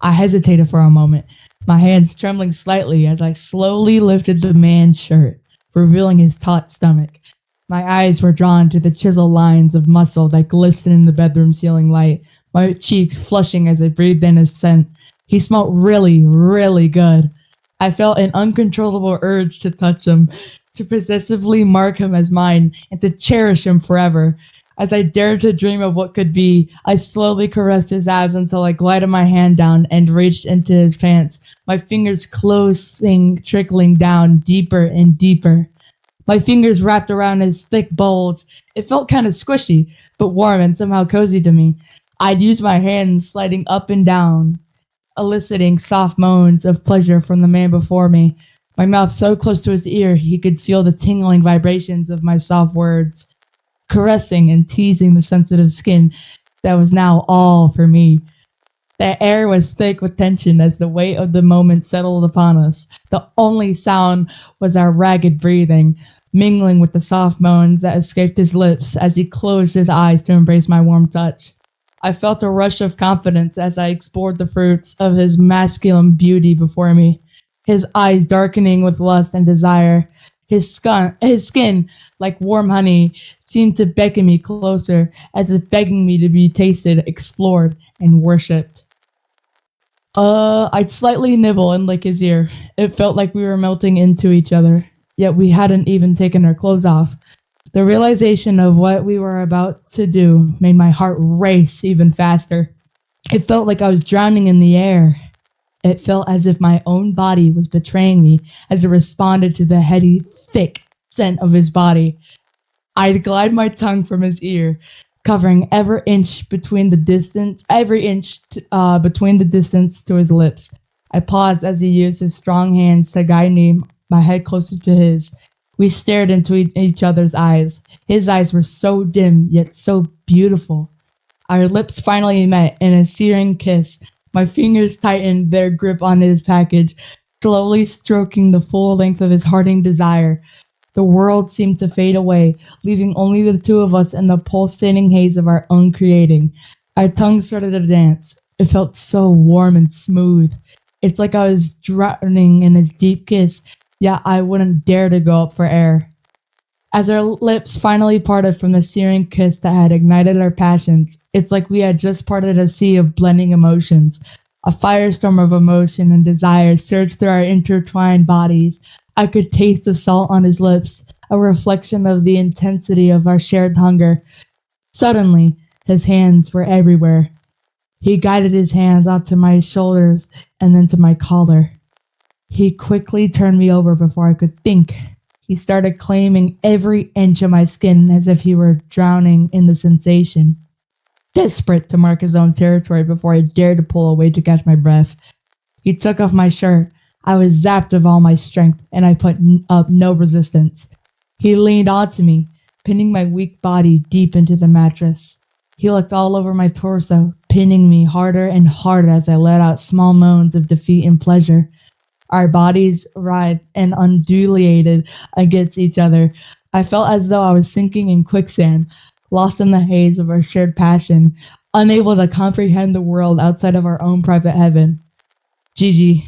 I hesitated for a moment, my hands trembling slightly as I slowly lifted the man's shirt, revealing his taut stomach. My eyes were drawn to the chiseled lines of muscle that glistened in the bedroom ceiling light, my cheeks flushing as I breathed in his scent. He smelled really, really good. I felt an uncontrollable urge to touch him, to possessively mark him as mine, and to cherish him forever. As I dared to dream of what could be, I slowly caressed his abs until I glided my hand down and reached into his pants, my fingers closing, trickling down deeper and deeper. My fingers wrapped around his thick bulge. It felt kind of squishy, but warm and somehow cozy to me. I'd used my hands sliding up and down, eliciting soft moans of pleasure from the man before me. My mouth so close to his ear he could feel the tingling vibrations of my soft words, caressing and teasing the sensitive skin that was now all for me. The air was thick with tension as the weight of the moment settled upon us. The only sound was our ragged breathing, mingling with the soft moans that escaped his lips as he closed his eyes to embrace my warm touch. I felt a rush of confidence as I explored the fruits of his masculine beauty before me, his eyes darkening with lust and desire. His skin, like warm honey, seemed to beckon me closer, as if begging me to be tasted, explored, and worshipped. I'd slightly nibble and lick his ear. It felt like we were melting into each other, yet we hadn't even taken our clothes off. The realization of what we were about to do made my heart race even faster. It felt like I was drowning in the air. It felt as if my own body was betraying me as it responded to the heady, thick scent of his body. I'd glide my tongue from his ear, covering every inch between the distance to his lips. I paused as he used his strong hands to guide me, my head closer to his. We stared into each other's eyes. His eyes were so dim, yet so beautiful. Our lips finally met in a searing kiss. My fingers tightened their grip on his package, slowly stroking the full length of his hardened desire. The world seemed to fade away, leaving only the two of us in the pulsating haze of our own creating. Our tongues started to dance. It felt so warm and smooth. It's like I was drowning in his deep kiss, yet I wouldn't dare to go up for air. As our lips finally parted from the searing kiss that had ignited our passions, it's like we had just parted a sea of blending emotions. A firestorm of emotion and desire surged through our intertwined bodies. I could taste the salt on his lips, a reflection of the intensity of our shared hunger. Suddenly, his hands were everywhere. He guided his hands out to my shoulders and then to my collar. He quickly turned me over before I could think. He started claiming every inch of my skin as if he were drowning in the sensation, desperate to mark his own territory before I dared to pull away to catch my breath. He took off my shirt. I was zapped of all my strength, and I put up no resistance. He leaned onto me, pinning my weak body deep into the mattress. He looked all over my torso, pinning me harder and harder as I let out small moans of defeat and pleasure. Our bodies writhed and undulated against each other. I felt as though I was sinking in quicksand, lost in the haze of our shared passion, unable to comprehend the world outside of our own private heaven. Gigi,